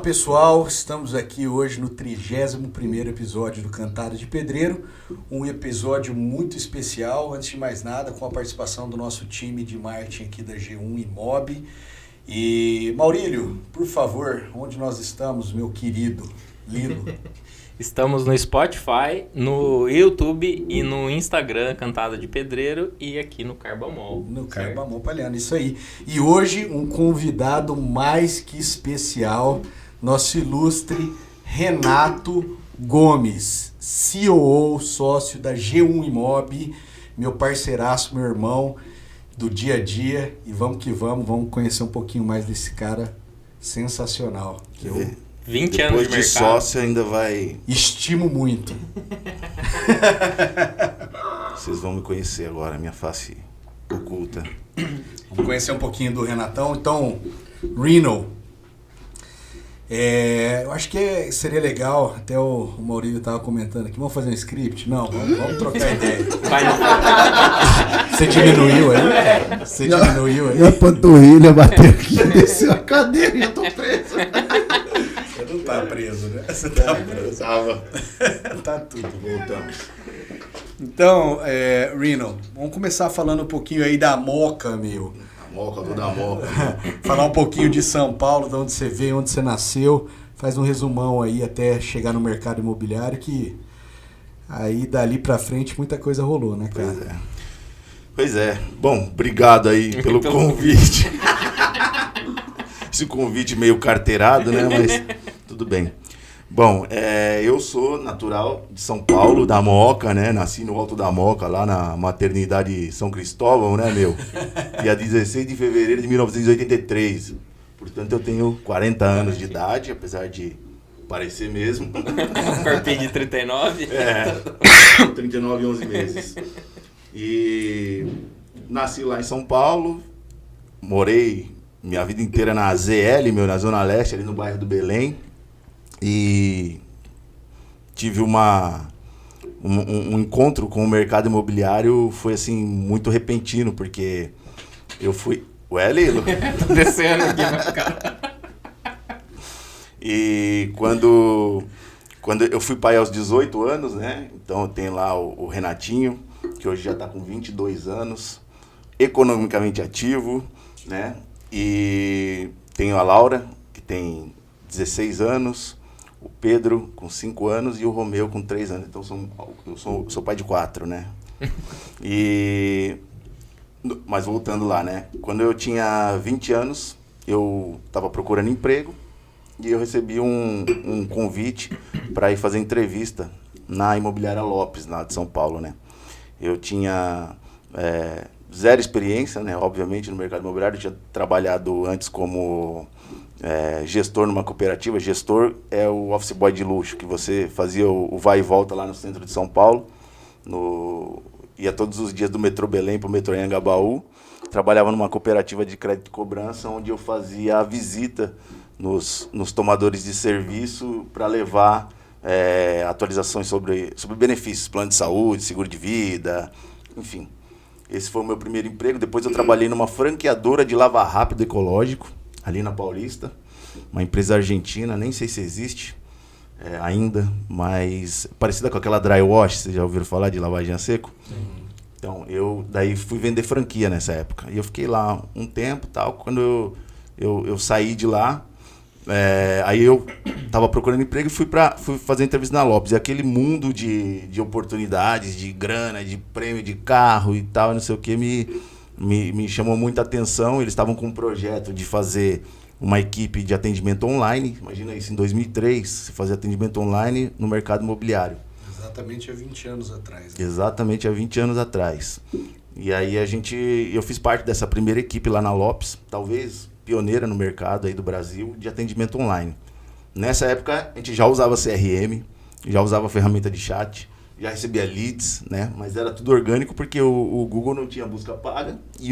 pessoal, estamos aqui hoje no 31º episódio do Cantada de Pedreiro, um episódio muito especial, antes de mais nada, com a participação do nosso time de marketing aqui da G1 Imob. E Maurílio, por favor, onde nós estamos, meu querido Lino? Estamos no Spotify, no YouTube e no Instagram, Cantada de Pedreiro, e aqui no Carbamol. No Carbamol Palhano, isso aí. E hoje um convidado mais que especial, nosso ilustre Renato Gomes, COO, sócio da G1 Imob, meu parceiraço, meu irmão do dia a dia. E vamos que vamos conhecer um pouquinho mais desse cara sensacional. Que eu 20 anos de mercado. Depois de sócio ainda vai... estimo muito. Vocês vão me conhecer agora, minha face oculta. Vamos conhecer um pouquinho do Renatão. Então, Reno, eu acho que seria legal, até o Maurílio estava comentando aqui, vamos fazer um script? Não, vamos trocar ideia. Você diminuiu aí? Você diminuiu aí? Minha panturrilha bateu aqui, desceu a cadeira e eu tô preso. Você não tá preso, né? Você tá preso. Tava. Tá tudo. Voltamos. Então, Reno, vamos começar falando um pouquinho aí da Moca, meu. A moca, vou dar moca. Falar um pouquinho de São Paulo, de onde você veio, onde você nasceu. Faz um resumão aí até chegar no mercado imobiliário, que aí dali pra frente muita coisa rolou, né, cara? Pois é. Bom, obrigado aí pelo convite. Esse convite meio carteirado, né? Mas tudo bem. Bom, eu sou natural de São Paulo, da Moca, né? Nasci no Alto da Moca, lá na maternidade São Cristóvão, né, meu? Dia 16 de fevereiro de 1983. Portanto, eu tenho 40 anos de idade, apesar de parecer mesmo. Corpinho de 39. 39 e 11 meses. E nasci lá em São Paulo, morei minha vida inteira na ZL, na Zona Leste, ali no bairro do Belém. E tive um encontro com o mercado imobiliário, foi assim, muito repentino, porque eu fui... Ué, Lilo? Tô descendo aqui, meu cara. E quando eu fui pai aos 18 anos, né? Então eu tenho lá o Renatinho, que hoje já está com 22 anos, economicamente ativo, né? E tenho a Laura, que tem 16 anos, o Pedro com 5 anos e o Romeu com 3 anos. Então eu sou pai de 4, né? Mas voltando lá, né? Quando eu tinha 20 anos, eu estava procurando emprego e eu recebi um convite para ir fazer entrevista na Imobiliária Lopes, lá de São Paulo, né? Eu tinha zero experiência, né? Obviamente, no mercado imobiliário. Eu tinha trabalhado antes como gestor numa cooperativa. Gestor é o office boy de luxo, que você fazia o vai e volta lá no centro de São Paulo. Ia todos os dias do metrô Belém para o metrô Anhangabaú. Trabalhava numa cooperativa de crédito e cobrança, onde eu fazia a visita nos tomadores de serviço para levar atualizações sobre benefícios, plano de saúde, seguro de vida, enfim. Esse foi o meu primeiro emprego. Depois eu trabalhei numa franqueadora de lava rápido ecológico, ali na Paulista, uma empresa argentina, nem sei se existe ainda, mas parecida com aquela Dry Wash, vocês já ouviram falar de lavagem a seco? Então, eu daí fui vender franquia nessa época. E eu fiquei lá um tempo, tal. Quando eu saí de lá, aí eu estava procurando emprego e fui fazer entrevista na Lopes. E aquele mundo de oportunidades, de grana, de prêmio de carro e tal, não sei o que, me chamou muita atenção. Eles estavam com um projeto de fazer uma equipe de atendimento online. Imagina isso, em 2003, você fazer atendimento online no mercado imobiliário. Exatamente há 20 anos atrás. Né? Exatamente há 20 anos atrás. E aí eu fiz parte dessa primeira equipe lá na Lopes, talvez pioneira no mercado aí do Brasil de atendimento online. Nessa época a gente já usava CRM, já usava ferramenta de chat, já recebia leads, né? Mas era tudo orgânico porque o Google não tinha busca paga e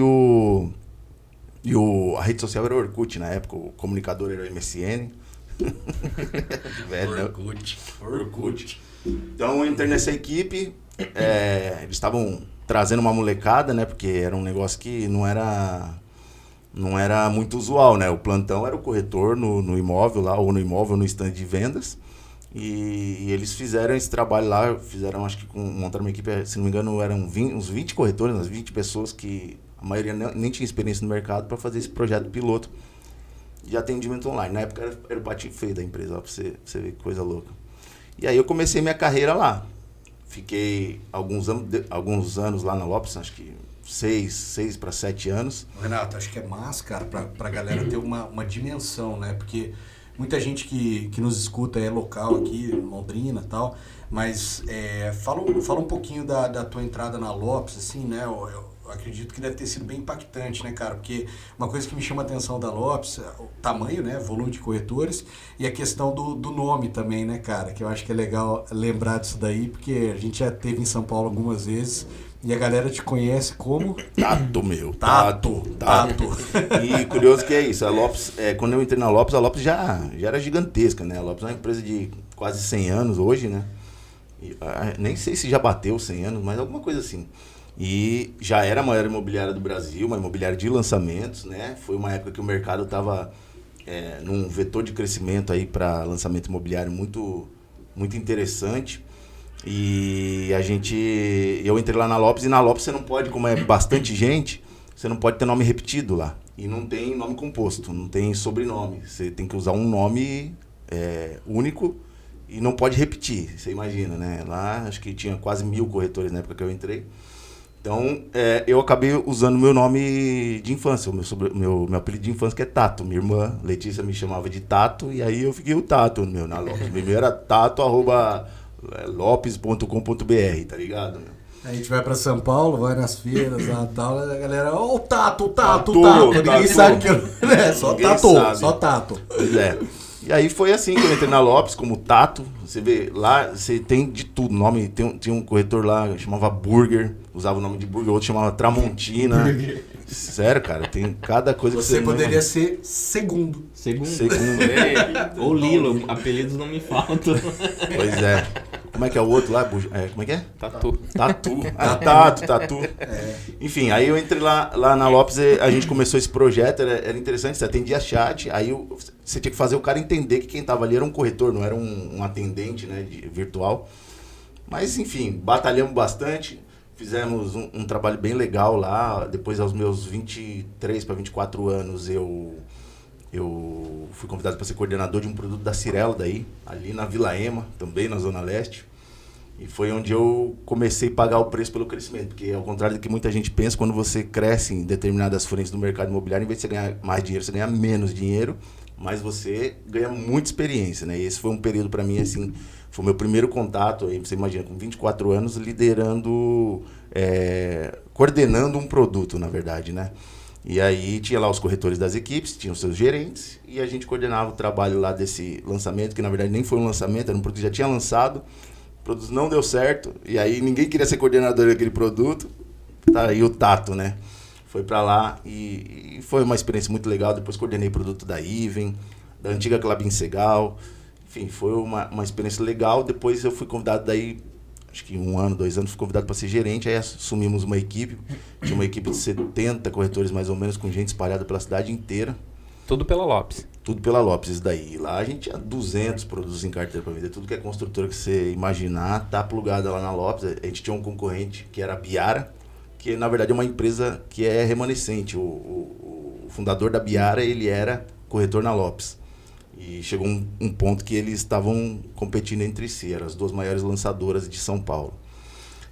a rede social era o Orkut na época, o comunicador era o MSN. Orkut. Então eu entrei nessa equipe, eles estavam trazendo uma molecada, né? Porque era um negócio que não era não era muito usual, né? O plantão era o corretor no imóvel lá, ou no imóvel, no stand de vendas. E eles fizeram esse trabalho lá, fizeram, acho que montaram uma equipe, se não me engano, eram uns 20 corretores, umas 20 pessoas que a maioria nem tinha experiência no mercado para fazer esse projeto piloto de atendimento online. Na época era o patinho feio da empresa, ó, pra você ver que coisa louca. E aí eu comecei minha carreira lá. Fiquei alguns anos lá na Lopes, acho que 6 para 7 anos. Renato, acho que é massa, cara, pra galera ter uma dimensão, né? Porque muita gente que nos escuta é local aqui, Londrina e tal, mas fala um pouquinho da tua entrada na Lopes, assim, né? Eu acredito que deve ter sido bem impactante, né, cara? Porque uma coisa que me chama a atenção da Lopes, o tamanho, né? Volume de corretores e a questão do nome também, né, cara? Que eu acho que é legal lembrar disso daí, porque a gente já esteve em São Paulo algumas vezes e a galera te conhece como... Tato, meu. Tato. E curioso que é isso, a Lopes, quando eu entrei na Lopes, a Lopes já era gigantesca, né? A Lopes é uma empresa de quase 100 anos hoje, né? E, nem sei se já bateu 100 anos, mas alguma coisa assim. E já era a maior imobiliária do Brasil, uma imobiliária de lançamentos, né? Foi uma época que o mercado estava num vetor de crescimento aí para lançamento imobiliário muito, muito interessante. E eu entrei lá na Lopes, e na Lopes você não pode, como é bastante gente, você não pode ter nome repetido lá. E não tem nome composto, não tem sobrenome. Você tem que usar um nome único e não pode repetir, você imagina, né? Lá acho que tinha quase 1000 corretores na época que eu entrei. Então, eu acabei usando meu nome de infância, meu apelido de infância, que é Tato. Minha irmã Letícia me chamava de Tato, e aí eu fiquei o Tato na Lopes. Primeiro era tato@lopes.com.br, tá ligado? A gente vai pra São Paulo, vai nas feiras lá e tal, a galera, o Tato. Ninguém sabe que só Tato. Pois é. E aí foi assim que eu entrei na Lopes, como Tato. Você vê, lá você tem de tudo. Nome, tinha um corretor lá que chamava Burger, usava o nome de Burger, outro chamava Tramontina. Sério, cara, tem cada coisa que você poderia ser Segundo. Ou Lilo, apelidos não me faltam. Pois é. Como é que é o outro lá? Como é que é? Tatu. Tatu. Enfim, aí eu entrei lá na Lopes, a gente começou esse projeto, era interessante, você atendia chat, aí você tinha que fazer o cara entender que quem estava ali era um corretor, não era um atendente, né, virtual. Mas, enfim, batalhamos bastante, fizemos um trabalho bem legal lá. Depois, aos meus 23 para 24 anos, eu fui convidado para ser coordenador de um produto da Cirela daí, ali na Vila Ema, também na Zona Leste. E foi onde eu comecei a pagar o preço pelo crescimento, porque ao contrário do que muita gente pensa, quando você cresce em determinadas frentes do mercado imobiliário, em vez de você ganhar mais dinheiro, você ganha menos dinheiro, mas você ganha muita experiência, né? E esse foi um período para mim, assim, foi o meu primeiro contato, aí você imagina, com 24 anos, liderando, coordenando um produto, na verdade, né? E aí tinha lá os corretores das equipes, tinham os seus gerentes, e a gente coordenava o trabalho lá desse lançamento, que na verdade nem foi um lançamento, era um produto que já tinha lançado, o produto não deu certo, e aí ninguém queria ser coordenador daquele produto, tá aí o Tato, né? Foi pra lá e foi uma experiência muito legal. Depois coordenei produto da Iven, da antiga Clabin Segal, enfim, foi uma experiência legal. Depois eu fui convidado daí, acho que 1 ano, 2 anos, fui convidado para ser gerente, aí assumimos uma equipe, tinha uma equipe de 70 corretores mais ou menos, com gente espalhada pela cidade inteira. Tudo pela Lopes. Tudo pela Lopes, isso daí. Lá a gente tinha 200 produtos em carteira para vender, tudo que é construtora que você imaginar, tá plugada lá na Lopes. A gente tinha um concorrente que era a Biara, que na verdade é uma empresa que é remanescente. O fundador da Biara, ele era corretor na Lopes. E chegou um ponto que eles estavam competindo entre si, eram as 2 maiores lançadoras de São Paulo.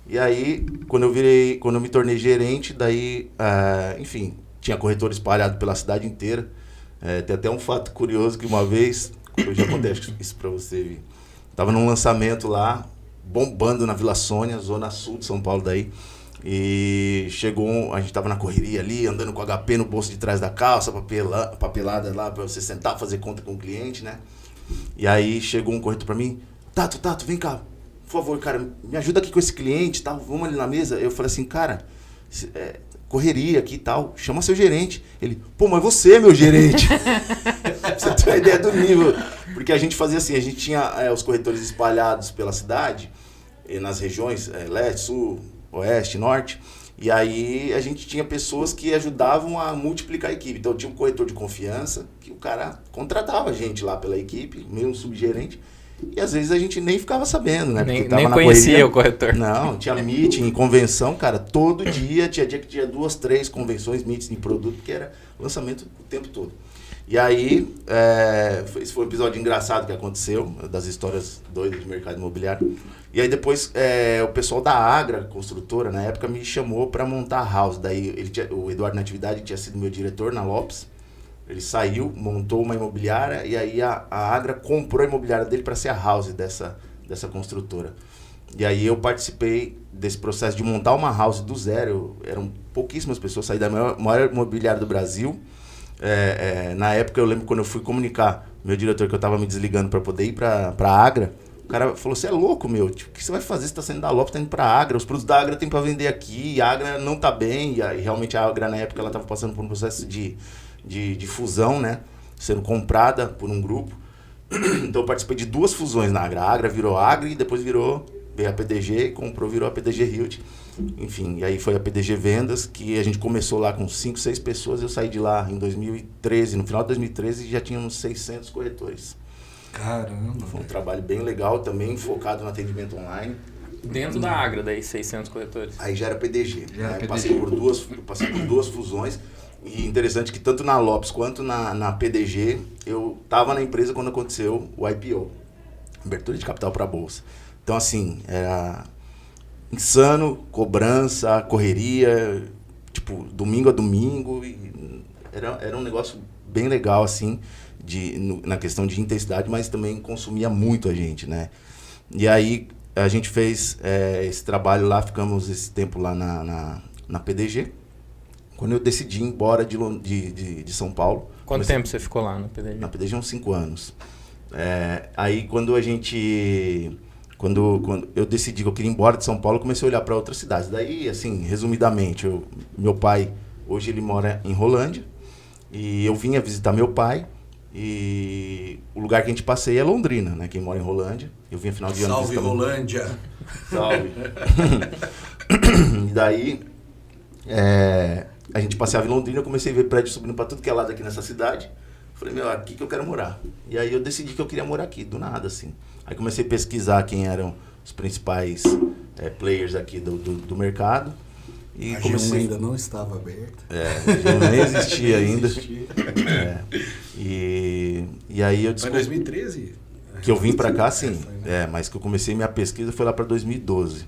E aí, quando eu me tornei gerente, daí, enfim, tinha corretor espalhado pela cidade inteira. Tem até um fato curioso que uma vez, eu já contei isso pra você, Vi. Tava num lançamento lá, bombando na Vila Sônia, zona sul de São Paulo daí. E chegou, a gente tava na correria ali, andando com HP no bolso de trás da calça, papelada lá pra você sentar, fazer conta com o cliente, né? E aí chegou um corretor pra mim, Tato, vem cá, por favor, cara, me ajuda aqui com esse cliente, tá? Vamos ali na mesa. Eu falei assim, cara, correria aqui e tal, chama seu gerente. Ele, pô, mas você é meu gerente. Pra você ter uma ideia do nível. Porque a gente fazia assim, a gente tinha os corretores espalhados pela cidade, nas regiões, leste, sul, oeste, norte, E aí a gente tinha pessoas que ajudavam a multiplicar a equipe. Então tinha um corretor de confiança, que o cara contratava a gente lá pela equipe, mesmo subgerente, e às vezes a gente nem ficava sabendo, né? Nem conhecia o corretor. Não, tinha meeting, convenção, cara, todo dia, tinha dia que tinha 2, 3 convenções, meetings de produto, que era lançamento o tempo todo. E aí, esse foi um episódio engraçado que aconteceu, das histórias doidas do mercado imobiliário. E aí depois, o pessoal da Agra, construtora, na época, me chamou para montar a house. Daí o Eduardo Natividade tinha sido meu diretor na Lopes. Ele saiu, montou uma imobiliária e aí a Agra comprou a imobiliária dele para ser a house dessa construtora. E aí eu participei desse processo de montar uma house do zero. Eram pouquíssimas pessoas, saí da maior imobiliária do Brasil. Na época eu lembro quando eu fui comunicar meu diretor que eu estava me desligando para poder ir para a Agra, o cara falou: você é louco, meu, tipo, o que você vai fazer? Você está saindo da Lopes, está indo para a Agra, os produtos da Agra tem para vender aqui, a Agra não está bem, e realmente a Agra na época ela estava passando por um processo de fusão, né, sendo comprada por um grupo. Então eu participei de 2 fusões na Agra. A Agra virou Agra e depois veio a PDG, virou a PDG Hilt. Enfim, e aí foi a PDG Vendas, que a gente começou lá com 5, 6 pessoas. Eu saí de lá em 2013, no final de 2013 já tínhamos 600 corretores. Caramba. Foi um trabalho bem legal também, focado no atendimento online. Dentro da Agra, daí 600 corretores. Aí já era PDG. Já era PDG. Passei por duas fusões. E interessante que tanto na Lopes quanto na PDG, eu estava na empresa quando aconteceu o IPO, abertura de capital para a Bolsa. Então, assim, era insano, cobrança, correria, tipo, domingo a domingo. E era um negócio bem legal, assim, na questão de intensidade, mas também consumia muito a gente, né? E aí a gente fez esse trabalho lá, ficamos esse tempo lá na PDG. Quando eu decidi ir embora de São Paulo... Quanto tempo você ficou lá na PDG? Na PDG uns 5 anos. Aí quando eu decidi que eu queria ir embora de São Paulo, eu comecei a olhar para outras cidades. Daí, assim, resumidamente, meu pai, hoje ele mora em Rolândia, e eu vinha visitar meu pai, e o lugar que a gente passeia é Londrina, né? Quem mora em Rolândia. Eu vinha final de ano... Salve, Rolândia! Salve! E daí... a gente passeava em Londrina, eu comecei a ver prédios subindo para tudo que é lado aqui nessa cidade. Falei, meu, aqui que eu quero morar. E aí eu decidi que eu queria morar aqui, do nada, assim. Aí comecei a pesquisar quem eram os principais players aqui do mercado. E a comecei... G1 ainda não estava aberta. A G1 nem existia ainda. E aí eu descobri... Foi em 2013? Que eu vim para cá, sim. Mas que eu comecei minha pesquisa foi lá para 2012.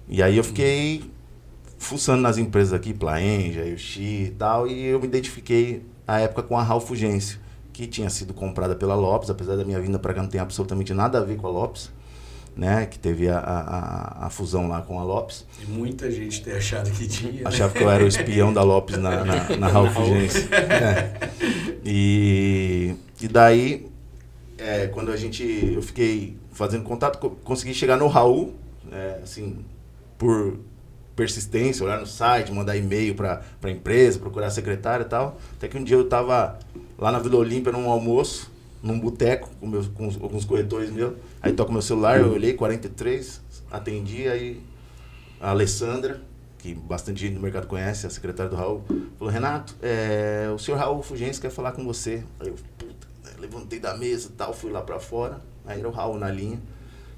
E aí eu fiquei... fuçando nas empresas aqui, Plaenge, Ayushi e tal, e eu me identifiquei à época com a Raul Fugêncio, que tinha sido comprada pela Lopes, apesar da minha vinda para cá não tem absolutamente nada a ver com a Lopes, né, que teve a fusão lá com a Lopes. E muita gente tem achado que tinha. Achava que eu era o espião da Lopes na Raul Fugêncio. E daí, quando eu fiquei fazendo contato, consegui chegar no Raul, assim, por persistência, olhar no site, mandar e-mail para a empresa, procurar a secretária e tal. Até que um dia eu estava lá na Vila Olímpia num almoço, num boteco, com alguns corretores meus. Aí toca meu celular, eu olhei, 43, atendi, aí a Alessandra, que bastante gente no mercado conhece, a secretária do Raul, falou: Renato, o senhor Raul Fugêncio quer falar com você. Aí eu, levantei da mesa e tal, fui lá para fora, aí era o Raul na linha,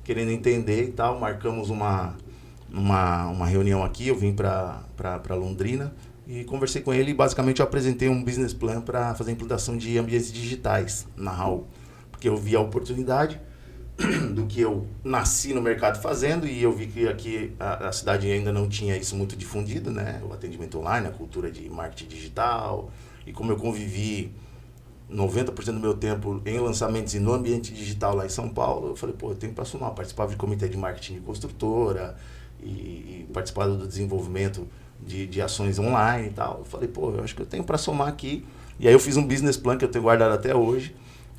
querendo entender e tal, marcamos uma reunião aqui, eu vim para Londrina e conversei com ele e basicamente eu apresentei um business plan para fazer a implantação de ambientes digitais na Raul, porque eu vi a oportunidade do que eu nasci no mercado fazendo e eu vi que aqui a cidade ainda não tinha isso muito difundido, né? O atendimento online, a cultura de marketing digital, e como eu convivi 90% do meu tempo em lançamentos e no ambiente digital lá em São Paulo, eu falei, pô, eu tenho para somar, participava de comitê de marketing de construtora, e participar do desenvolvimento de ações online e tal. Eu falei, pô, eu acho que eu tenho para somar aqui. E aí eu fiz um business plan que eu tenho guardado até hoje,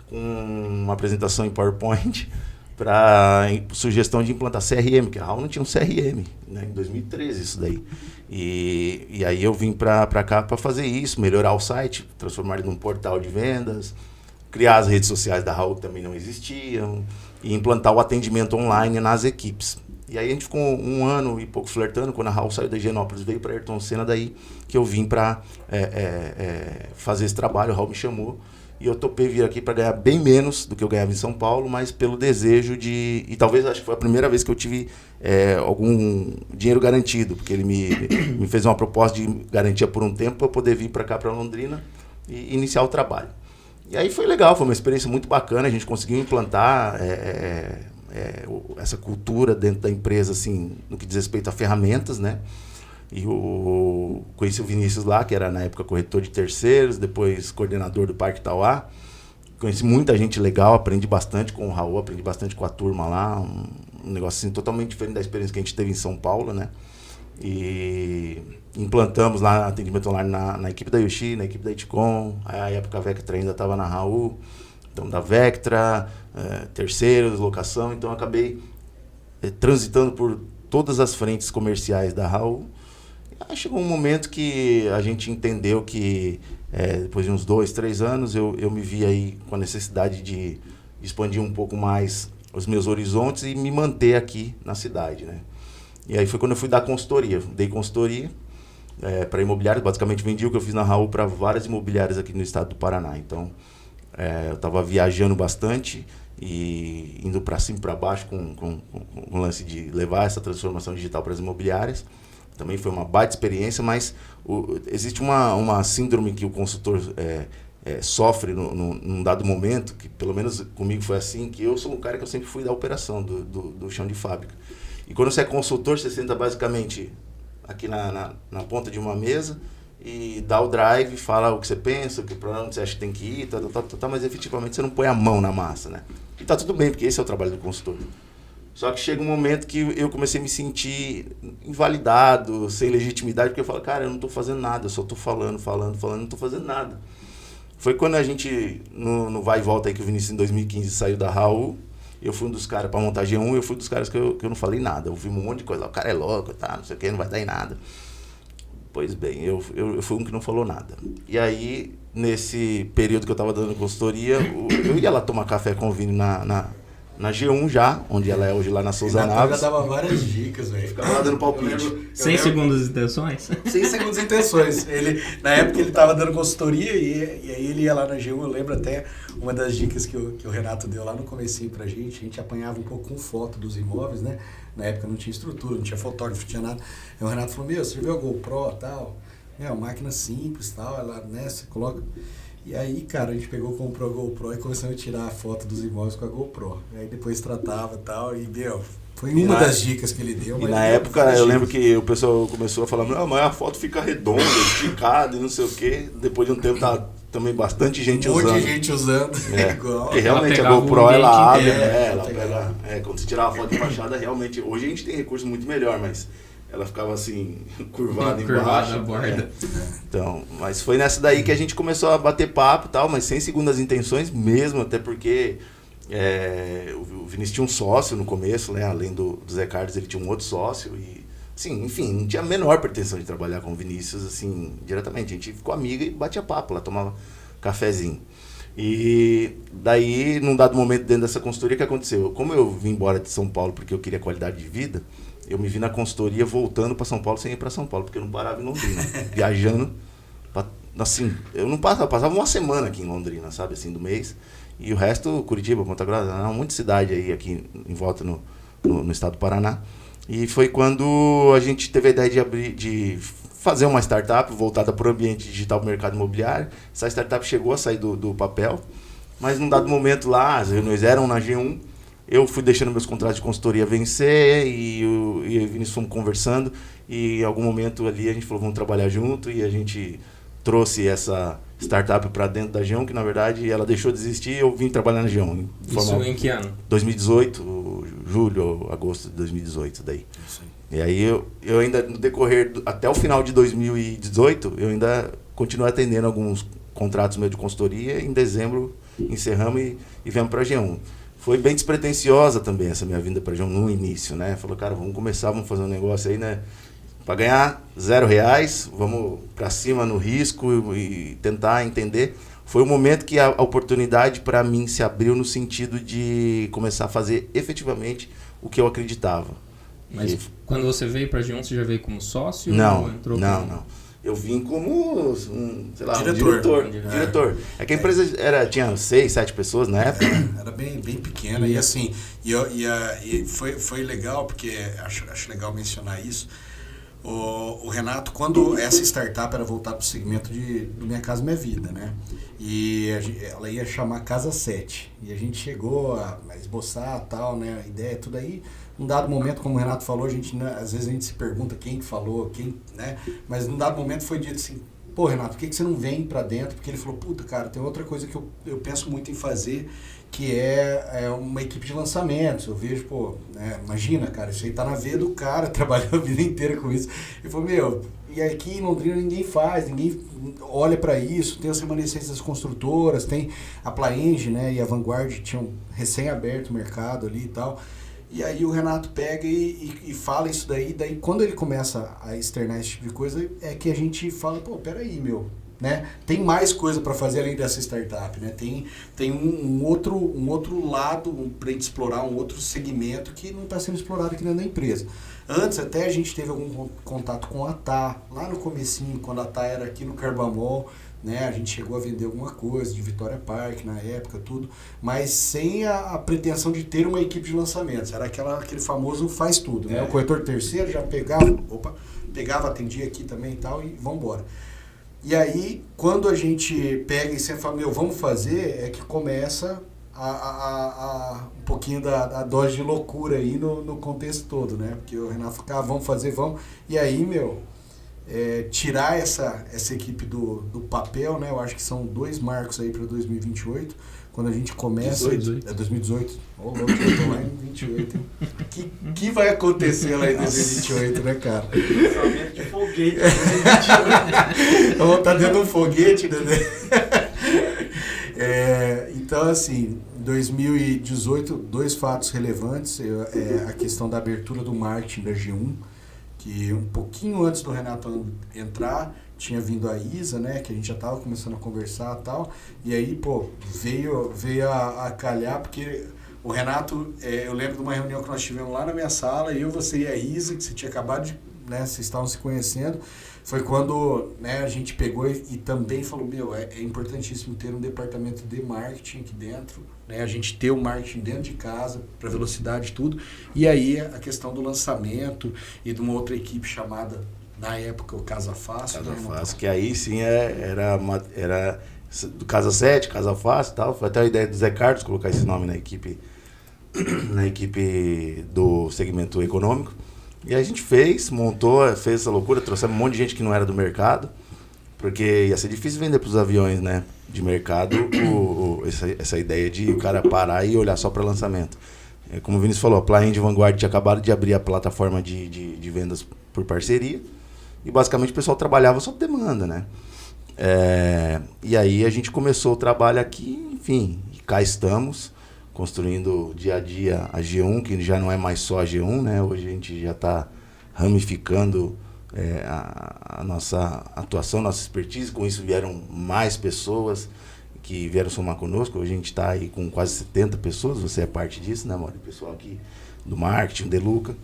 com uma apresentação em PowerPoint, para sugestão de implantar CRM, que a Raul não tinha um CRM, né, em 2013 isso daí. E aí eu vim para cá para fazer isso, melhorar o site, transformar ele num portal de vendas, criar as redes sociais da Raul que também não existiam, e implantar o atendimento online nas equipes. E aí a gente ficou um ano e pouco flertando, quando a Raul saiu da Higienópolis, veio para Ayrton Senna, daí que eu vim para fazer esse trabalho, o Raul me chamou, e eu topei vir aqui para ganhar bem menos do que eu ganhava em São Paulo, mas pelo desejo de... E talvez, acho que foi a primeira vez que eu tive algum dinheiro garantido, porque ele me fez uma proposta de garantia por um tempo para eu poder vir para cá, para Londrina, e iniciar o trabalho. E aí foi legal, foi uma experiência muito bacana, a gente conseguiu implantar essa cultura dentro da empresa, assim, no que diz respeito a ferramentas, né? E conheci o Vinícius lá, que era na época corretor de terceiros, depois coordenador do Parque Tauá. Conheci muita gente legal, aprendi bastante com o Raul, aprendi bastante com a turma lá, um negócio assim totalmente diferente da experiência que a gente teve em São Paulo, né? E implantamos lá atendimento online na equipe da Yoshi, na equipe da Iticom, a época a Vectra ainda estava na Raul, então da Vectra, terceiros, locação, então eu acabei transitando por todas as frentes comerciais da Raul. Aí chegou um momento que a gente entendeu que depois de uns 2, 3 anos eu me vi aí com a necessidade de expandir um pouco mais os meus horizontes e me manter aqui na cidade, né? E aí foi quando eu fui dar consultoria. Dei consultoria para imobiliários, basicamente vendi o que eu fiz na Raul para várias imobiliárias aqui no estado do Paraná. Então, eu estava viajando bastante e indo para cima e para baixo com o lance de levar essa transformação digital para as imobiliárias. Também foi uma baita experiência, mas existe uma síndrome que o consultor sofre num dado momento, que pelo menos comigo foi assim, que eu sou um cara que eu sempre fui da operação, do chão de fábrica. E quando você é consultor, você senta basicamente aqui na ponta de uma mesa e dá o drive, fala o que você pensa, para onde você acha que tem que ir, mas efetivamente você não põe a mão na massa, né? E tá tudo bem, porque esse é o trabalho do consultor. Só que chega um momento que eu comecei a me sentir invalidado, sem legitimidade, porque eu falo, cara, eu não tô fazendo nada, eu só tô falando, não tô fazendo nada. Foi quando a gente, no vai e volta aí que o Vinícius em 2015 saiu da Raul, eu fui um dos caras para montar G1, eu fui um dos caras que eu não falei nada. Eu vi um monte de coisa, o cara é louco, tá, não sei o que, não vai dar em nada. Pois bem, eu fui um que não falou nada. E aí, nesse período que eu tava dando consultoria, eu ia lá tomar café com o Vini na G1 já, onde ela é hoje lá na Souza Naves. Já dava várias dicas, velho. Ficava lá dando palpite. Sem segundas intenções? Sem segundas intenções. Na época ele estava dando consultoria e aí ele ia lá na G1, eu lembro até uma das dicas que o Renato deu lá no comecinho pra gente, a gente apanhava um pouco com foto dos imóveis, né? Na época não tinha estrutura, não tinha fotógrafo, não tinha nada. Aí o Renato falou, você viu a GoPro e tal? Máquina simples e tal, ela, né, você coloca... E aí, cara, a gente comprou a GoPro e começamos a tirar a foto dos imóveis com a GoPro. E aí depois tratava e tal, e foi uma das dicas que ele deu. E na época eu lembro que o pessoal começou a falar, mas a foto fica redonda, esticada e não sei o quê. Depois de um tempo tá também bastante gente usando. Um monte de gente usando, igual. Porque realmente a GoPro, ela abre, ela pega... quando você tirar a foto de fachada, realmente... Hoje a gente tem recurso muito melhor, mas... Ela ficava assim, curvada embaixo. Na borda. Então, mas foi nessa daí que a gente começou a bater papo e tal, mas sem segundas intenções mesmo, até porque o Vinícius tinha um sócio no começo, né? Além do Zé Carlos, ele tinha um outro sócio e, assim, enfim, não tinha a menor pretensão de trabalhar com o Vinícius, assim, diretamente. A gente ficou amiga e batia papo, lá tomava cafezinho. E daí, num dado momento dentro dessa consultoria, o que aconteceu? Como eu vim embora de São Paulo porque eu queria qualidade de vida, eu me vi na consultoria voltando para São Paulo sem ir para São Paulo, porque eu não parava em Londrina, viajando, assim, eu não passava uma semana aqui em Londrina, sabe, assim, do mês, e o resto, Curitiba, Ponta Grossa, um monte de cidade aí aqui em volta no estado do Paraná, e foi quando a gente teve a ideia de fazer uma startup voltada para o ambiente digital, para o mercado imobiliário. Essa startup chegou a sair do papel, mas num dado momento lá, as reuniões eram na G1, eu fui deixando meus contratos de consultoria vencer e o Vinícius fomos conversando e em algum momento ali a gente falou, vamos trabalhar junto, e a gente trouxe essa startup para dentro da G1, que na verdade ela deixou de existir e eu vim trabalhar na G1. Isso em que ano? 2018, julho, agosto de 2018 daí. Isso aí. E aí eu ainda, no decorrer, até o final de 2018, eu ainda continuei atendendo alguns contratos meus de consultoria. Em dezembro encerramos e viemos para a G1. Foi bem despretensiosa também essa minha vinda para a G1 no início, né? Falou, cara, vamos fazer um negócio aí, né? Para ganhar R$0, vamos para cima no risco e tentar entender. Foi o momento que a oportunidade para mim se abriu no sentido de começar a fazer efetivamente o que eu acreditava. Mas quando você veio pra G1, você já veio como sócio? Não, ou entrou não. Eu vim como, sei lá, Diretor. É que a empresa tinha 6, 7 pessoas na época. Era bem pequena e assim, e foi legal, porque acho legal mencionar isso. O Renato, quando essa startup era voltar para o segmento do Minha Casa Minha Vida, né? E ela ia chamar Casa 7. E a gente chegou a esboçar tal, né? A ideia, tudo aí. Num dado momento, como o Renato falou, às vezes a gente se pergunta quem falou, né? Mas num dado momento foi dito assim, pô, Renato, por que você não vem para dentro? Porque ele falou, puta, cara, tem outra coisa que eu penso muito em fazer, que é uma equipe de lançamentos. Eu vejo, pô, né, imagina, cara, isso aí tá na veia do cara, trabalhou a vida inteira com isso. Ele falou, meu, e aqui em Londrina ninguém faz, ninguém olha para isso, tem as remanescências das construtoras, tem a Plaenge, né, e a Vanguard tinham recém-aberto o mercado ali e tal. E aí o Renato pega e fala isso daí quando ele começa a externar esse tipo de coisa, é que a gente fala, pô, peraí, meu, né? Tem mais coisa para fazer além dessa startup, né? Tem um outro lado para a gente explorar, um outro segmento que não está sendo explorado aqui dentro da empresa. Antes até a gente teve algum contato com a TAA, lá no comecinho, quando a TAA era aqui no Carbamol, né? A gente chegou a vender alguma coisa de Vitória Park na época, tudo, mas sem a pretensão de ter uma equipe de lançamentos. Era aquele famoso faz tudo, né? O corretor terceiro já pegava, atendia aqui também e tal, e vamos embora. E aí, quando a gente pega e sempre fala, meu, vamos fazer, é que começa um pouquinho da dose de loucura aí no contexto todo, né? Porque o Renato ficava, vamos fazer, vamos. E aí, meu, tirar essa equipe do papel, né? Eu acho que são 2 marcos aí para 2028. Quando a gente começa... 2018. Ô, louco, eu tô lá em 28. Que vai acontecer lá em 2028, né, cara? Lançamento de foguete. Vamos estar dentro de um foguete, né? Então, assim, 2018, 2 fatos relevantes. A questão da abertura do marketing da G1, que um pouquinho antes do Renato entrar, tinha vindo a Isa, né, que a gente já estava começando a conversar e tal, e aí, pô, veio a calhar, porque o Renato, eu lembro de uma reunião que nós tivemos lá na minha sala, você e a Isa, que você tinha acabado de, né, vocês estavam se conhecendo, foi quando, né, a gente pegou e também falou, meu, é importantíssimo ter um departamento de marketing aqui dentro, né, a gente ter o marketing dentro de casa, para velocidade e tudo, e aí a questão do lançamento e de uma outra equipe chamada, na época, o Casa Fácil. Casa Fácil, que aí sim era do Casa 7, Casa Fácil e tal. Foi até a ideia do Zé Carlos colocar esse nome na equipe do segmento econômico. E a gente fez essa loucura, trouxemos um monte de gente que não era do mercado, porque ia ser difícil vender para os aviões, né, de mercado essa ideia de o cara parar e olhar só para lançamento. Como o Vinícius falou, a Plaenge Vanguard tinha acabado de abrir a plataforma de vendas por parceria. E basicamente o pessoal trabalhava sob demanda, né? E aí a gente começou o trabalho aqui, enfim, e cá estamos, construindo dia a dia a G1, que já não é mais só a G1, né? Hoje a gente já está ramificando a nossa atuação, nossa expertise. Com isso vieram mais pessoas que vieram somar conosco. Hoje a gente está aí com quase 70 pessoas, você é parte disso, né, Mauro? O pessoal aqui do marketing, o Deluca.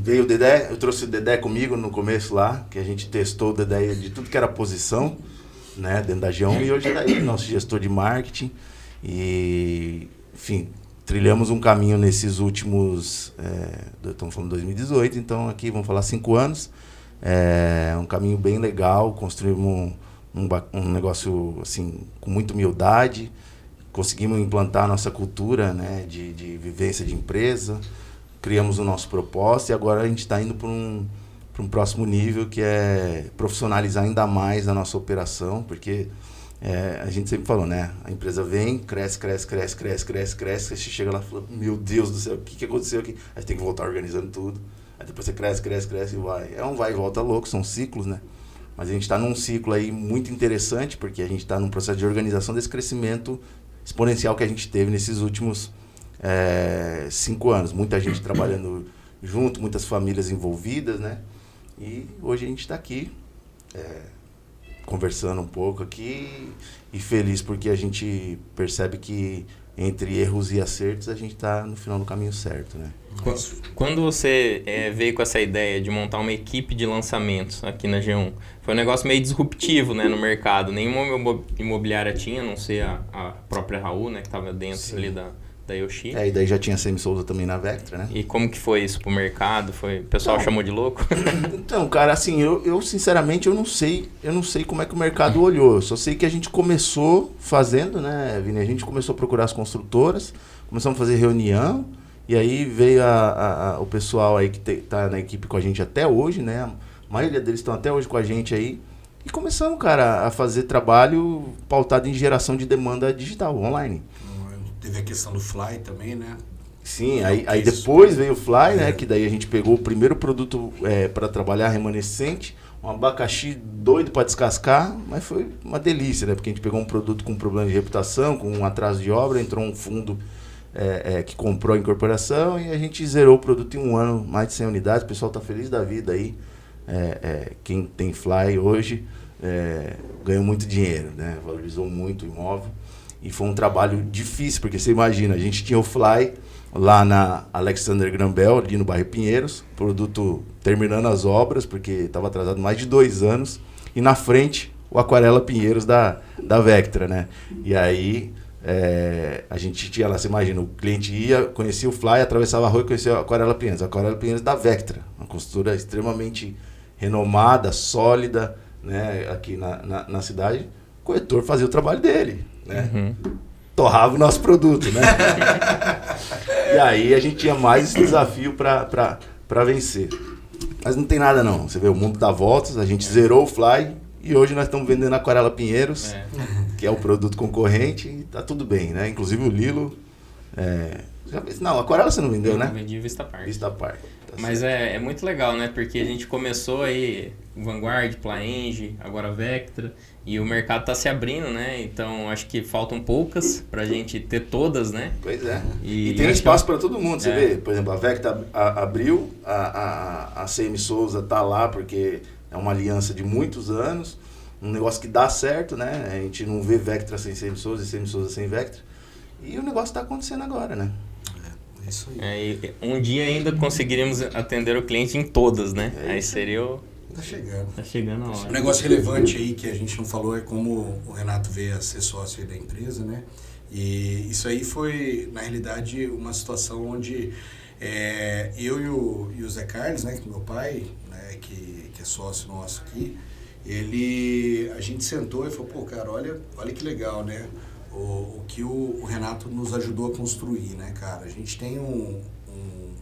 Veio o Dedé, eu trouxe o Dedé comigo no começo lá, que a gente testou o Dedé de tudo que era posição, né, dentro da G1, e hoje está aí, nosso gestor de marketing. E, enfim, trilhamos um caminho nesses últimos, estamos falando de 2018, então aqui vamos falar 5 anos, um caminho bem legal, construímos um negócio assim, com muita humildade, conseguimos implantar a nossa cultura, né, de vivência de empresa, criamos o nosso propósito e agora a gente está indo para um próximo nível, que é profissionalizar ainda mais a nossa operação, porque a gente sempre falou, né? A empresa vem, cresce, você chega lá e fala, meu Deus do céu, o que aconteceu aqui? Aí você tem que voltar organizando tudo, aí depois você cresce e vai. É um vai e volta louco, são ciclos, né? Mas a gente está num ciclo aí muito interessante, porque a gente está num processo de organização desse crescimento exponencial que a gente teve nesses últimos 5 anos, muita gente trabalhando junto, muitas famílias envolvidas, né? E hoje a gente está aqui conversando um pouco aqui e feliz porque a gente percebe que entre erros e acertos, a gente está no final do caminho certo, né? Quando você veio com essa ideia de montar uma equipe de lançamentos aqui na G1, foi um negócio meio disruptivo, né, no mercado. Nenhuma imobiliária tinha, a não ser a própria Raul, né, que estava dentro ali da Yoshi. E daí já tinha Semi Souza também na Vectra, né? E como que foi isso pro mercado? O pessoal chamou de louco? Então, cara, assim, eu sinceramente eu não sei como é que o mercado olhou. Eu só sei que a gente começou fazendo, né, Vini? A gente começou a procurar as construtoras, começamos a fazer reunião, e aí veio o pessoal aí que tá na equipe com a gente até hoje, né? A maioria deles estão até hoje com a gente aí. E começamos, cara, a fazer trabalho pautado em geração de demanda digital, online. Teve a questão do Fly também, né? Sim, aí depois veio o Fly, né? Que daí a gente pegou o primeiro produto para trabalhar remanescente, um abacaxi doido para descascar, mas foi uma delícia, né? Porque a gente pegou um produto com problema de reputação, com um atraso de obra, entrou um fundo que comprou a incorporação e a gente zerou o produto em um ano, mais de 100 unidades. O pessoal tá feliz da vida aí. Quem tem Fly hoje ganhou muito dinheiro, né? Valorizou muito o imóvel. E foi um trabalho difícil, porque você imagina, a gente tinha o Fly lá na Alexander Graham Bell, ali no bairro Pinheiros, produto terminando as obras, porque estava atrasado mais de 2 anos, e na frente o Aquarela Pinheiros da Vectra, né? E aí a gente tinha lá, você imagina, o cliente ia, conhecia o Fly, atravessava a rua e conhecia o Aquarela Pinheiros da Vectra, uma construtora extremamente renomada, sólida, né, aqui na cidade. O corretor fazia o trabalho dele, né? Uhum. Torrava o nosso produto, né? E aí a gente tinha mais esse desafio para vencer. Mas não tem nada não, você vê, o mundo dá voltas, a gente zerou o Fly e hoje nós estamos vendendo a Aquarela Pinheiros, que é o produto concorrente, e tá tudo bem, né? Inclusive o Lilo... Não, a Aquarela você não vendeu, né? Eu vendi Vista Park. Vista Park. Mas é muito legal, né? Porque a gente começou aí Vanguard, Plaenge, agora Vectra, e o mercado tá se abrindo, né? Então acho que faltam poucas pra gente ter todas, né? Pois é. E tem espaço para todo mundo, você vê. Por exemplo, a Vectra abriu, a CM Souza tá lá porque é uma aliança de muitos anos, um negócio que dá certo, né? A gente não vê Vectra sem CM Souza e CM Souza sem Vectra. E o negócio tá acontecendo agora, né? É isso aí. E um dia ainda conseguiríamos atender o cliente em todas, né? Aí seria o... Tá chegando. Tá chegando a hora. Um negócio relevante aí que a gente não falou é como o Renato veio a ser sócio aí da empresa, né? E isso aí foi, na realidade, uma situação onde eu e o Zé Carlos, né, que é meu pai, né, que é sócio nosso aqui, a gente sentou e falou, pô, cara, olha que legal, né? O que o Renato nos ajudou a construir, né, cara? A gente tem um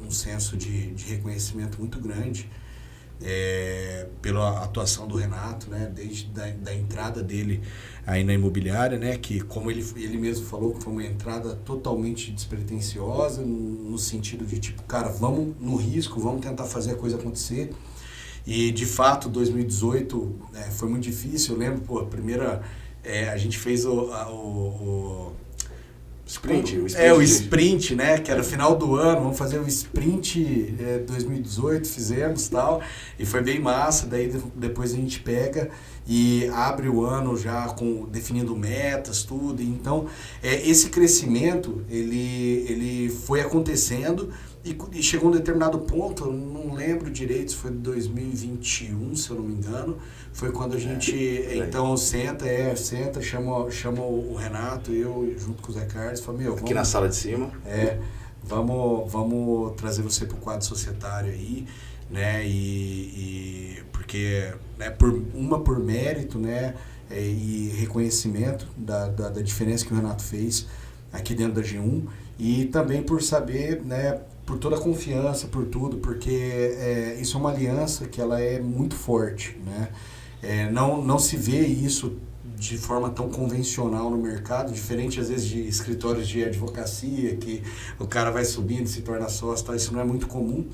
senso de reconhecimento muito grande pela atuação do Renato, né, desde da entrada dele aí na imobiliária, né, que como ele mesmo falou, que foi uma entrada totalmente despretensiosa, no sentido de tipo, cara, vamos no risco, vamos tentar fazer a coisa acontecer. E de fato 2018 foi muito difícil. Eu lembro, pô, a primeira a gente fez o Sprint. O sprint, né? Que era o final do ano, vamos fazer o sprint 2018, fizemos tal, e foi bem massa. Daí depois a gente pega e abre o ano já definindo metas, tudo. Então, esse crescimento, ele foi acontecendo e chegou a um determinado ponto, eu não lembro direito, se foi 2021, se eu não me engano, foi quando a gente, então, senta, chama o Renato, eu junto com o Zé Carlos, fala, meu, aqui na sala de cima. Vamos trazer você para o quadro societário aí, né, e porque, né, por mérito, né, e reconhecimento da diferença que o Renato fez aqui dentro da G1, e também por saber, né, por toda a confiança, por tudo, porque isso é uma aliança que ela é muito forte, né? Não se vê isso de forma tão convencional no mercado, diferente às vezes de escritórios de advocacia, que o cara vai subindo, se torna sócio, tá? Isso não é muito comum,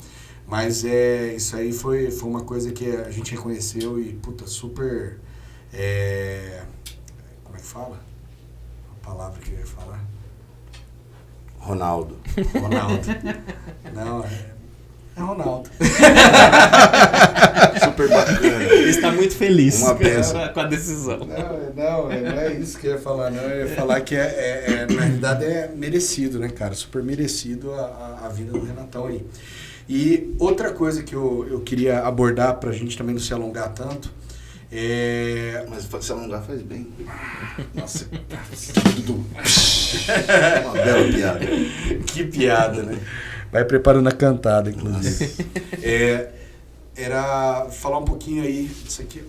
mas isso aí foi uma coisa que a gente reconheceu e, puta, super... como é que fala? A palavra que eu ia falar... Ronaldo. Não, É Ronaldo. Super bacana. Ele está muito feliz Uma benção. com a decisão. Não é isso que eu ia falar, não. Eu ia falar que na realidade é merecido, né, cara? Super merecido a vinda do Renatão aí. E outra coisa que eu queria abordar pra gente também não se alongar tanto Mas se alongar faz bem. Nossa, Uma bela piada. que piada, né? Vai preparando a cantada, inclusive. Era falar um pouquinho aí disso aqui.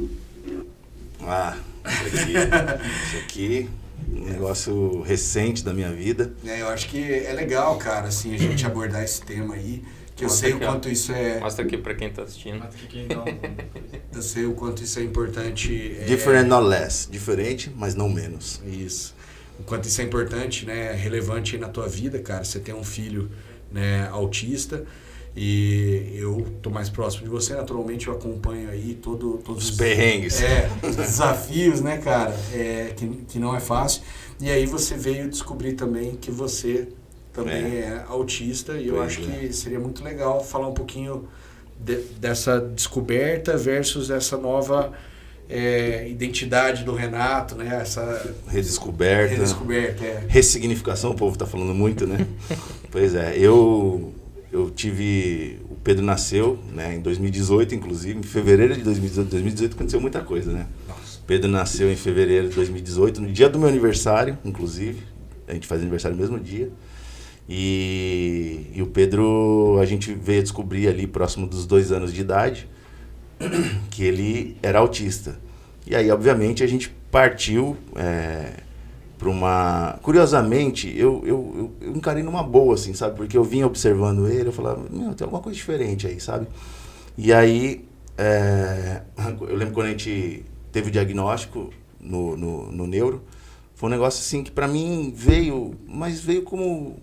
Isso aqui, um negócio recente da minha vida. Eu acho que é legal, cara, assim, a gente abordar esse tema aí, que eu Mostra sei o aqui, ó. quanto isso é... Mostra aqui pra quem tá assistindo. Eu sei o quanto isso é importante. Different not less. Diferente, mas não menos. Isso. O quanto isso é importante, né? Relevante aí na tua vida, cara. Você tem um filho, né, autista. E eu tô mais próximo de você, naturalmente eu acompanho aí todos Os perrengues. os desafios, né, cara? Que não é fácil. E aí você veio descobrir também que você também é autista. E eu Pois acho é. que seria muito legal falar um pouquinho dessa descoberta versus essa nova identidade do Renato, né? Essa Redescoberta. redescoberta. Ressignificação, o povo tá falando muito, né? Pois é, eu tive... O Pedro nasceu, né, em 2018, inclusive, em fevereiro de 2018. 2018 aconteceu muita coisa, né? Pedro nasceu em fevereiro de 2018, no dia do meu aniversário, inclusive. A gente faz aniversário no mesmo dia. E o Pedro, a gente veio descobrir ali, próximo dos 2 anos de idade, que ele era autista. E aí, obviamente, a gente partiu para uma... Curiosamente, eu encarei numa boa, assim, sabe? Porque eu vinha observando ele, eu falava, meu, tem alguma coisa diferente aí, sabe? E aí, eu lembro quando a gente teve o diagnóstico no neuro, foi um negócio assim que pra mim veio como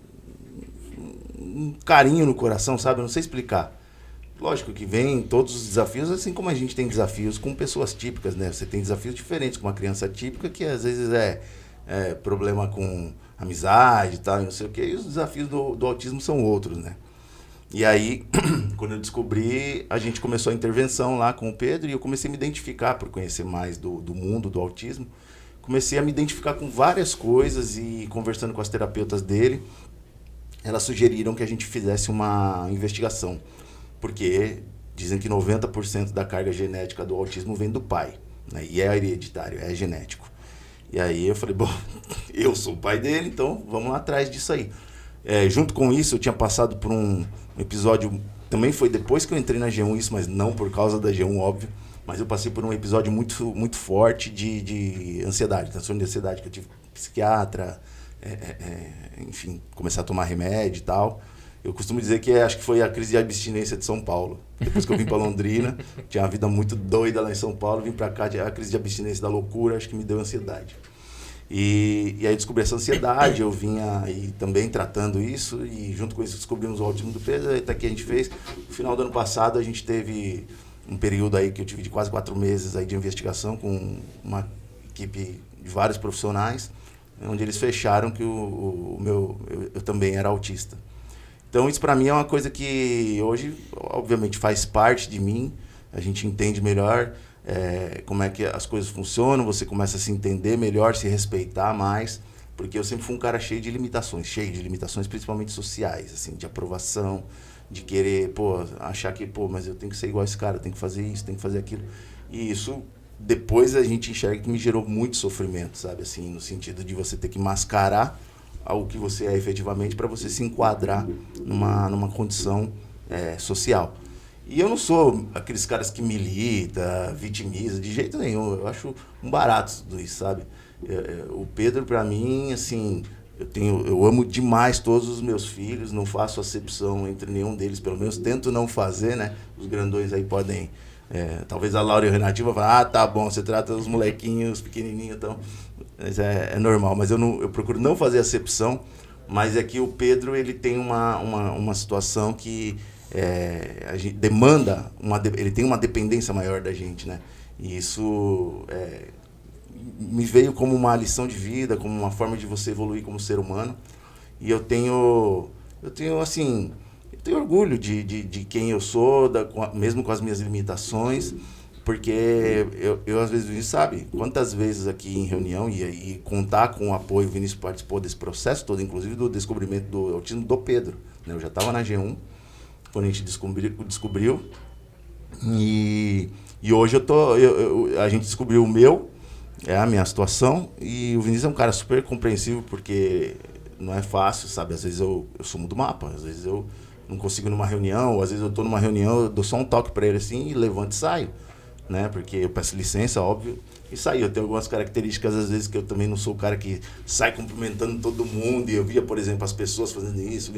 um carinho no coração, sabe? Eu não sei explicar. Lógico que vem todos os desafios, assim como a gente tem desafios com pessoas típicas, né? Você tem desafios diferentes com uma criança típica, que às vezes é problema com amizade e tal, e não sei o quê, e os desafios do autismo são outros, né? E aí, quando eu descobri, a gente começou a intervenção lá com o Pedro, e eu comecei a me identificar, por conhecer mais do mundo do autismo, comecei a me identificar com várias coisas, e conversando com as terapeutas dele, elas sugeriram que a gente fizesse uma investigação, porque dizem que 90% da carga genética do autismo vem do pai, né? E é hereditário, é genético. E aí eu falei, bom, eu sou o pai dele, então vamos lá atrás disso aí. Junto com isso, eu tinha passado por um episódio, também foi depois que eu entrei na G1 isso, mas não por causa da G1, óbvio, mas eu passei por um episódio muito, muito forte de ansiedade, transtorno de ansiedade, que eu tive psiquiatra, enfim, começar a tomar remédio e tal. Eu costumo dizer que acho que foi a crise de abstinência de São Paulo. Depois que eu vim para Londrina, tinha uma vida muito doida lá em São Paulo, vim para cá, a crise de abstinência da loucura, acho que me deu ansiedade. E aí descobri essa ansiedade, eu vinha aí também tratando isso, e junto com isso descobrimos o autismo do Pedro, até que a gente fez. No final do ano passado a gente teve um período aí que eu tive de quase 4 meses aí de investigação com uma equipe de vários profissionais, onde eles fecharam que eu também era autista. Então isso para mim é uma coisa que hoje, obviamente, faz parte de mim, a gente entende melhor como é que as coisas funcionam, você começa a se entender melhor, se respeitar mais, porque eu sempre fui um cara cheio de limitações, principalmente sociais, assim, de aprovação, de querer, achar que, mas eu tenho que ser igual a esse cara, eu tenho que fazer isso, tenho que fazer aquilo. E isso, depois a gente enxerga que me gerou muito sofrimento, sabe, assim, no sentido de você ter que mascarar ao que você é efetivamente para você se enquadrar numa condição social. E eu não sou aqueles caras que milita, vitimiza, de jeito nenhum. Eu acho um barato tudo isso, sabe? O Pedro, para mim, assim, eu amo demais todos os meus filhos, não faço acepção entre nenhum deles, pelo menos tento não fazer, né? Os grandões aí podem... talvez a Laura e o Renatinho vão falar, tá bom, você trata os molequinhos pequenininhos, então... Mas é normal, mas eu procuro não fazer acepção, mas é que o Pedro, ele tem uma situação que a gente demanda, ele tem uma dependência maior da gente, né? E isso me veio como uma lição de vida, como uma forma de você evoluir como ser humano. E eu tenho assim, Eu tenho orgulho de quem eu sou, mesmo com as minhas limitações, porque eu às vezes, o Vinícius sabe, quantas vezes aqui em reunião e contar com o apoio, o Vinícius participou desse processo todo, inclusive do descobrimento do autismo do Pedro, né? Eu já estava na G1, quando a gente descobriu e hoje a gente descobriu o meu, a minha situação, e o Vinícius é um cara super compreensivo, porque não é fácil, sabe? Às vezes eu sumo do mapa, às vezes eu não consigo ir numa reunião, ou às vezes eu tô numa reunião, eu dou só um toque para ele assim, e levanto e saio, né? Porque eu peço licença, óbvio, e saio. Eu tenho algumas características, às vezes, que eu também não sou o cara que sai cumprimentando todo mundo, e eu via, por exemplo, as pessoas fazendo isso,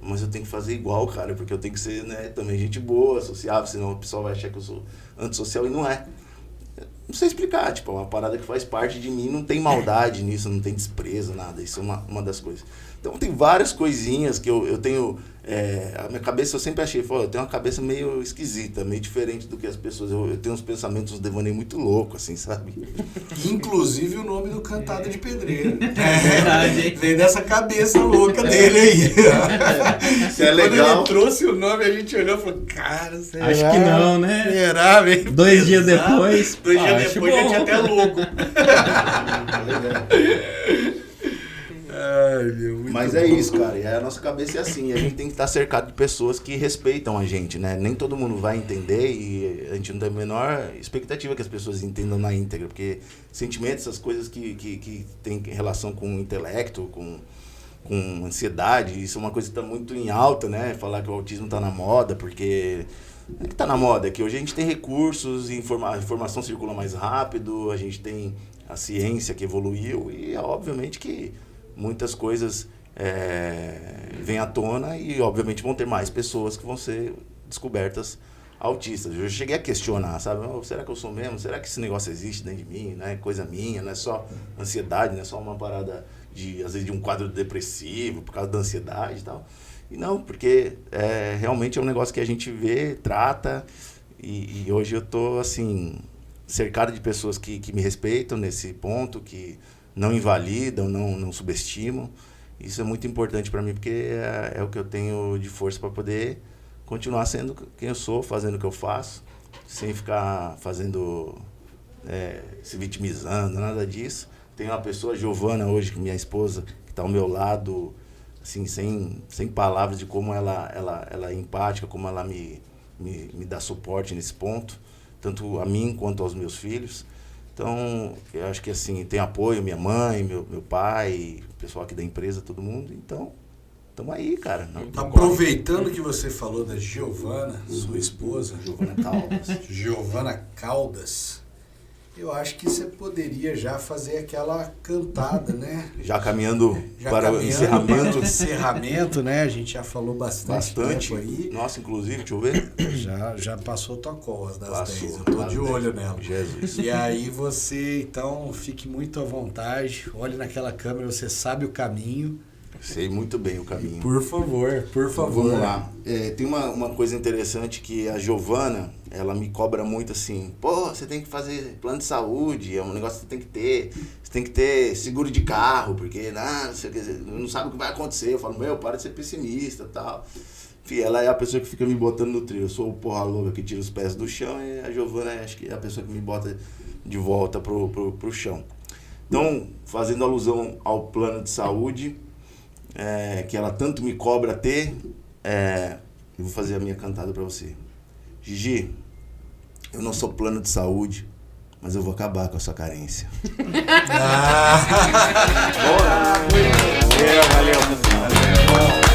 mas eu tenho que fazer igual, cara, porque eu tenho que ser, né, também gente boa, sociável, senão o pessoal vai achar que eu sou antissocial, e não é. Não sei explicar, tipo, é uma parada que faz parte de mim, não tem maldade nisso, não tem desprezo, nada, isso é uma das coisas. Então tem várias coisinhas que eu tenho, a minha cabeça eu sempre achei, eu tenho uma cabeça meio esquisita, meio diferente do que as pessoas, eu tenho uns pensamentos, uns devaneios muito loucos, assim, sabe? Inclusive o nome do Cantada de Pedreiro. É verdade, hein? Vem dessa cabeça louca dele aí. Isso é legal. Quando ele trouxe o nome, a gente olhou e falou, cara, será? Acho que não, né? Será, velho? 2 dias depois. 2 dias depois já tinha até logo. Ai, meu, mas é isso, cara, e a nossa cabeça é assim, a gente tem que estar cercado de pessoas que respeitam a gente, né? Nem todo mundo vai entender e a gente não tem a menor expectativa que as pessoas entendam na íntegra, porque sentimentos, essas coisas que tem relação com o intelecto, com ansiedade, isso é uma coisa que está muito em alta, né? Falar que o autismo está na moda, porque não é que está na moda, é que hoje a gente tem recursos, a informação circula mais rápido, a gente tem a ciência que evoluiu e obviamente que muitas coisas vêm à tona e, obviamente, vão ter mais pessoas que vão ser descobertas autistas. Eu cheguei a questionar, sabe? Será que eu sou mesmo? Será que esse negócio existe dentro de mim? Não é coisa minha, não é só ansiedade, não é só uma parada, às vezes, de um quadro depressivo por causa da ansiedade e tal. E não, porque realmente é um negócio que a gente vê, trata, e hoje eu tô, assim, cercado de pessoas que me respeitam nesse ponto, que não invalidam, não subestimam. Isso é muito importante para mim, porque é o que eu tenho de força para poder continuar sendo quem eu sou, fazendo o que eu faço, sem ficar se vitimizando, nada disso. Tenho uma pessoa, Giovana, hoje, que minha esposa, que está ao meu lado, assim, sem palavras de como ela é empática, como ela me dá suporte nesse ponto, tanto a mim quanto aos meus filhos. Então, eu acho que assim, tem apoio, minha mãe, meu pai, o pessoal aqui da empresa, todo mundo. Então, estamos aí, cara. Aproveitando que você falou da Giovana, sua esposa. Giovana Caldas. Eu acho que você poderia já fazer aquela cantada, né? Já caminhando para o encerramento. Encerramento, né? A gente já falou bastante tempo aí. Nossa, inclusive, deixa eu ver. Já passou tua call das Passou, 10. Eu tô de olho nela. Jesus. E aí você, então, fique muito à vontade. Olhe naquela câmera, você sabe o caminho. Sei muito bem o caminho. Por favor. Vamos lá. Tem uma coisa interessante que a Giovana, ela me cobra muito assim, você tem que fazer plano de saúde, é um negócio que você tem que ter. Você tem que ter seguro de carro, porque não sabe o que vai acontecer. Eu falo, para de ser pessimista e tal. Enfim, ela é a pessoa que fica me botando no trilho. Eu sou o porra louca que tira os pés do chão e a Giovana acho que é a pessoa que me bota de volta pro chão. Então, fazendo alusão ao plano de saúde, que ela tanto me cobra ter, eu vou fazer a minha cantada pra você. Gigi, eu não sou plano de saúde, mas eu vou acabar com a sua carência. Valeu, pessoal.